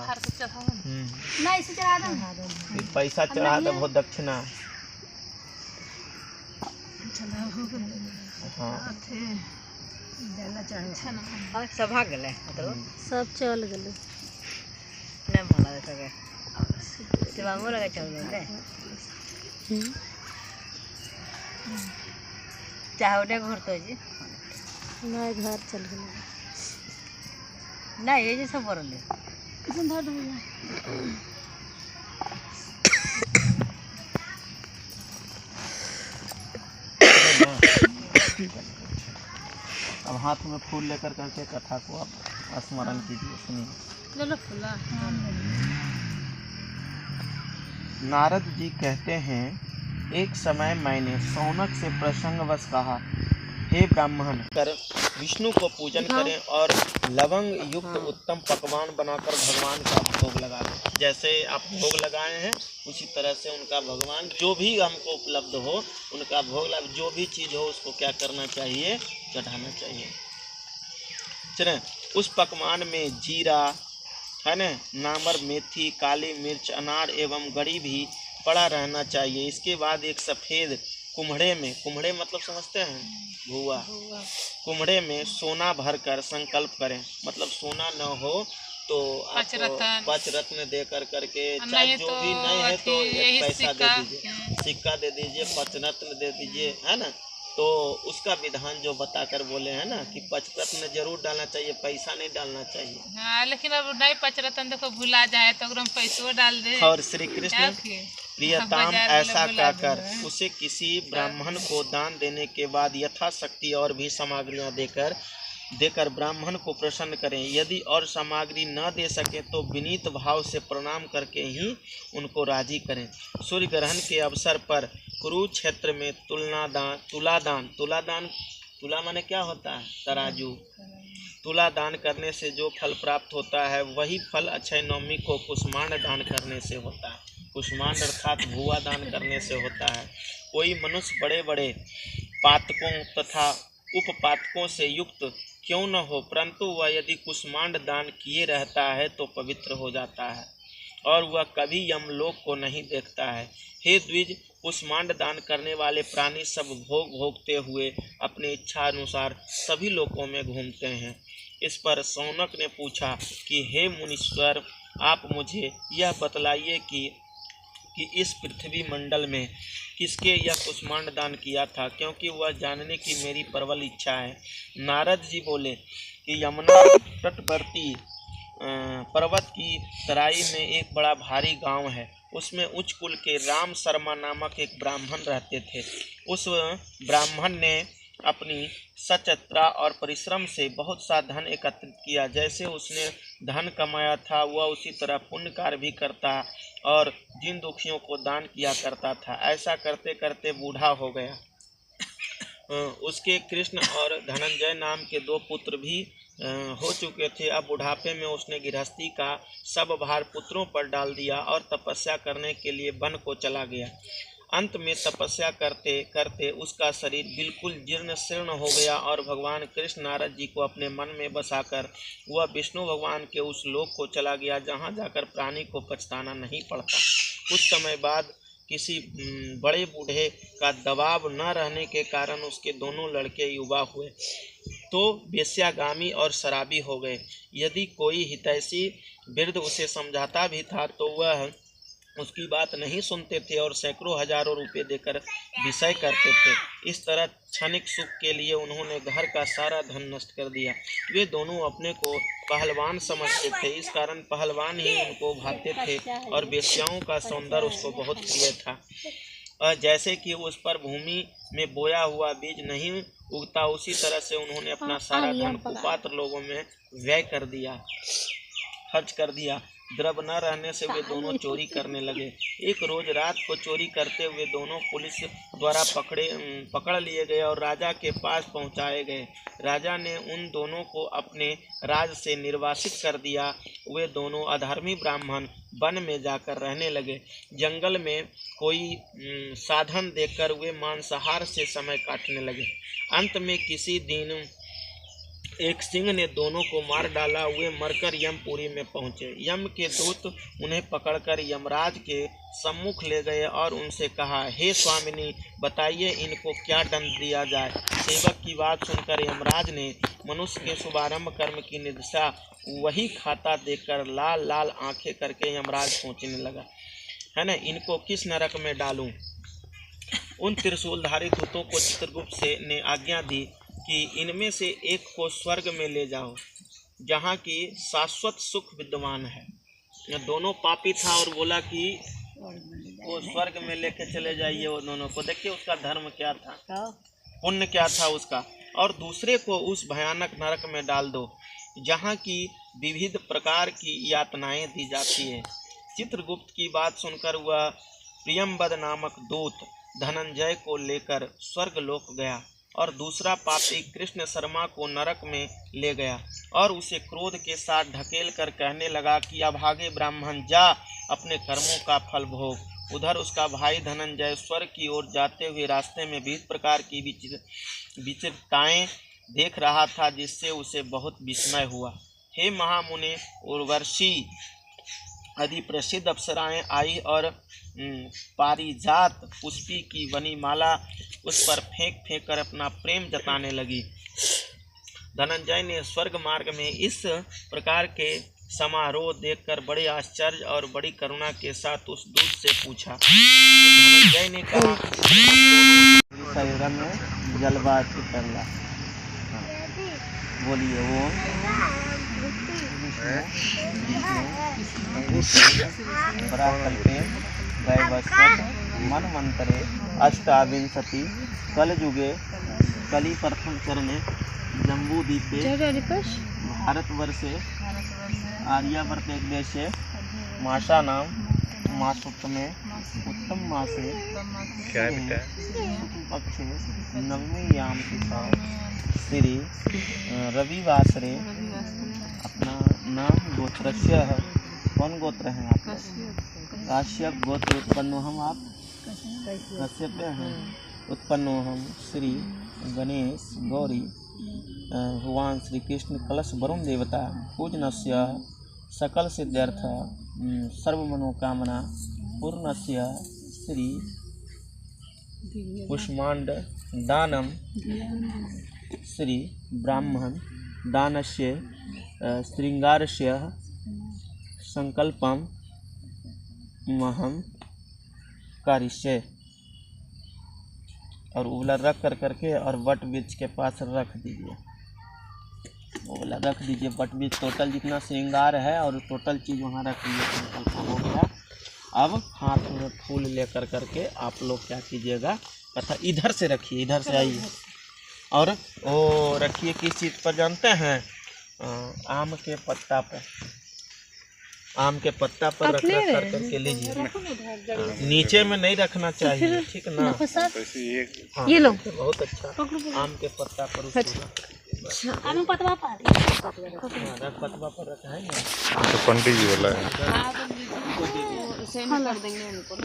नहीं इसे चढ़ा दो, पैसा चढ़ा दो, बहुत दक्षिणा। हाँ सब भाग गए, सब चल गए, नहीं भला देखा गया शिवांगो लगा चल गए चाहे घर तो जी नहीं घर चल गए, नहीं ये सब बोल अब हाथ में फूल लेकर करके कथा को आप स्मरण कीजिए, सुनिए। चलो फूला। नारद जी कहते हैं, एक समय मैंने शौनक से प्रसंगवश कहा, हे ब्राह्मण, कर विष्णु को पूजन करें और लवंग युक्त उत्तम पकवान बनाकर भगवान का भोग लगा दें। जैसे आप भोग लगाए हैं उसी तरह से उनका भगवान जो भी हमको उपलब्ध हो उनका भोग लगा, जो भी चीज़ हो उसको क्या करना चाहिए, चढ़ाना चाहिए। चलें, उस पकवान में जीरा है न, नामर, मेथी, काली मिर्च, अनार एवं गरी भी पड़ा रहना चाहिए। इसके बाद एक सफ़ेद कुम्हड़े में, कुम्हड़े मतलब समझते हैं, भुआ, कुम्हड़े में सोना भरकर संकल्प करें। मतलब सोना न हो तो आप पाँच रत्न दे करके, चाहे जो भी नहीं है तो एक पैसा दे दीजिए, सिक्का दे दीजिए, 5 रत्न दे दीजिए, है ना। तो उसका विधान जो बताकर बोले हैं ना कि 5 रत्न जरूर डालना चाहिए, पैसा नहीं डालना चाहिए। हाँ, लेकिन अब नहीं 5 रत्न देखो भुला जाए तो अगर हम पैसों डाल दे। और श्री कृष्ण प्रियतम ऐसा कहकर उसे किसी ब्राह्मण को दान देने के बाद यथाशक्ति और भी सामग्रियां देकर ब्राह्मण को प्रसन्न करें। यदि और सामग्री न दे सके तो विनीत भाव से प्रणाम करके ही उनको राजी करें। सूर्य ग्रहण के अवसर पर कुरुक्षेत्र में तुला माने क्या होता है, तराजू। तुला दान करने से जो फल प्राप्त होता है वही फल अक्षय नवमी को कुष्मांड दान करने से होता है। कुष्मांड अर्थात भुआ दान करने से होता है। कोई मनुष्य बड़े बड़े पातकों तथा उपपातकों से युक्त क्यों न हो, परंतु वह यदि कुष्मांड दान किए रहता है तो पवित्र हो जाता है और वह कभी यमलोक को नहीं देखता है। हे द्विज, कुष्मांड दान करने वाले प्राणी सब भोग भोगते हुए अपनी इच्छा अनुसार सभी लोकों में घूमते हैं। इस पर शौनक ने पूछा कि हे मुनीश्वर, आप मुझे यह बतलाइए कि इस पृथ्वी मंडल में किसके यह कुष्मांड दान किया था, क्योंकि वह जानने की मेरी प्रबल इच्छा है। नारद जी बोले कि यमुना तटवर्ती पर्वत की तराई में एक बड़ा भारी गांव है। उसमें उच्च कुल के राम शर्मा नामक एक ब्राह्मण रहते थे। उस ब्राह्मण ने अपनी सचेतता और परिश्रम से बहुत सा धन एकत्रित किया। जैसे उसने धन कमाया था वह उसी तरह पुण्य कार्य भी करता और जिन दुखियों को दान किया करता था। ऐसा करते करते बूढ़ा हो गया। उसके कृष्ण और धनंजय नाम के 2 पुत्र भी हो चुके थे। अब बुढ़ापे में उसने गृहस्थी का सब भार पुत्रों पर डाल दिया और तपस्या करने के लिए वन को चला गया। अंत में तपस्या करते करते उसका शरीर बिल्कुल जीर्ण शीर्ण हो गया और भगवान कृष्ण नारद जी को अपने मन में बसाकर वह विष्णु भगवान के उस लोक को चला गया जहाँ जाकर प्राणी को पछताना नहीं पड़ता। कुछ समय बाद किसी बड़े बूढ़े का दबाव न रहने के कारण उसके दोनों लड़के युवा हुए तो वेश्यागामी और शराबी हो गए। यदि कोई हितैषी वृद्ध उसे समझाता भी था तो वह उसकी बात नहीं सुनते थे और सैकड़ों हजारों रुपए देकर विषय करते थे। इस तरह क्षणिक सुख के लिए उन्होंने घर का सारा धन नष्ट कर दिया। वे दोनों अपने को पहलवान समझते थे, इस कारण पहलवान ही उनको भाते थे और वेश्याओं का सौंदर्य उसको बहुत प्रिय था। जैसे कि उस पर भूमि में बोया हुआ बीज नहीं उगता, उसी तरह से उन्होंने अपना सारा धन कुपात्र लोगों में व्यय कर दिया, खर्च कर दिया। द्रव्य न रहने से वे दोनों चोरी करने लगे। एक रोज रात को चोरी करते हुए दोनों पुलिस द्वारा पकड़ लिए गए और राजा के पास पहुंचाए गए। राजा ने उन दोनों को अपने राज से निर्वासित कर दिया। वे दोनों अधर्मी ब्राह्मण वन में जाकर रहने लगे। जंगल में कोई साधन देखकर वे मांसाहार से समय काटने लगे। अंत में किसी दिन एक सिंह ने दोनों को मार डाला। वे मरकर यमपुरी में पहुंचे। यम के दूत उन्हें पकड़कर यमराज के सम्मुख ले गए और उनसे कहा, हे स्वामिनी, बताइए इनको क्या दंड दिया जाए। सेवक की बात सुनकर यमराज ने मनुष्य के शुभारंभ कर्म की निर्दिशा वही खाता देखकर लाल लाल आंखें करके यमराज सोचने लगा, है ना, इनको किस नरक में डालूं। उन त्रिशूलधारी दूतों को चित्रगुप्त ने आज्ञा दी कि इनमें से एक को स्वर्ग में ले जाओ, जहाँ की शाश्वत सुख विद्यमान है। यह दोनों पापी था और बोला कि वो स्वर्ग में लेके चले जाइए वो दोनों को। देखिए उसका धर्म क्या था, पुण्य क्या था उसका। और दूसरे को उस भयानक नरक में डाल दो, जहाँ की विविध प्रकार की यातनाएं दी जाती है। चित्रगुप्त की बात सुनकर वह प्रियंबद नामक दूत धनंजय को लेकर स्वर्गलोक गया और दूसरा पापी कृष्ण शर्मा को नरक में ले गया और उसे क्रोध के साथ ढकेल कर कहने लगा कि अभागे ब्राह्मण, जा अपने कर्मों का फल भोग। उधर उसका भाई धनंजय स्वर्ग की ओर जाते हुए रास्ते में विविध प्रकार की विचित्रताएं देख रहा था, जिससे उसे बहुत विस्मय हुआ। हे महामुनि, उर्वशी आदि प्रसिद्ध अप्सराएं आई और पारिजात पुष्पी की वनी माला उस पर फेंक फेंक कर अपना प्रेम जताने लगी। धनंजय ने स्वर्ग मार्ग में इस प्रकार के समारोह देखकर बड़े आश्चर्य और बड़ी करुणा के साथ उस दूत से पूछा। तो धनंजय ने कहा, जलवा चित्रला, बोलिए वो मनमंतरे अष्टाविंशति कलयुगे कली प्रथम चरणे जम्बूद्वीपे भारतवर्षे आर्यावर्त एक देशे मासा नाम मासोत्तमे उत्तम मासे पक्षे नवमी याम तिथा श्री रविवासरे अपना नाम गोत्रस्य है। कौन गोत्र हैं आप? काश्यप गोत्र उत्पन्न हम आप कश्यप हैं। उत्पन्नो हम श्री गणेश गौरी भगवान श्री कृष्ण कलश वरुण देवता पूजनस्य सकल सिद्ध्यर्थ सर्व मनोकामना पूर्णस्य श्री कुष्मांड दानम श्री ब्राह्मण दानस्य श्रृंगारस्य संकल्पम महम कारिष्ये। और उबला रख कर करके और वट वृक्ष के पास रख दीजिए। उबला रख दीजिए वट वृक्ष, टोटल जितना श्रृंगार है और टोटल चीज़ वहाँ रख दीजिए। संकल्प हो गया। अब हाथ में फूल लेकर करके आप लोग क्या कीजिएगा, तथा इधर से रखिए, इधर से आइए और वो रखिए किस चीज़ पर जानते हैं? आम के पत्ता पर, आम के पत्ता पर रख कर करके लीजिए। नीचे में नहीं रखना चाहिए, ठीक है ना? हाँ, ये लो, बहुत अच्छा। आम के पत्ता पर पतवा पर रखा है ना, पंडित जी बोला है। कर देंगे उनको।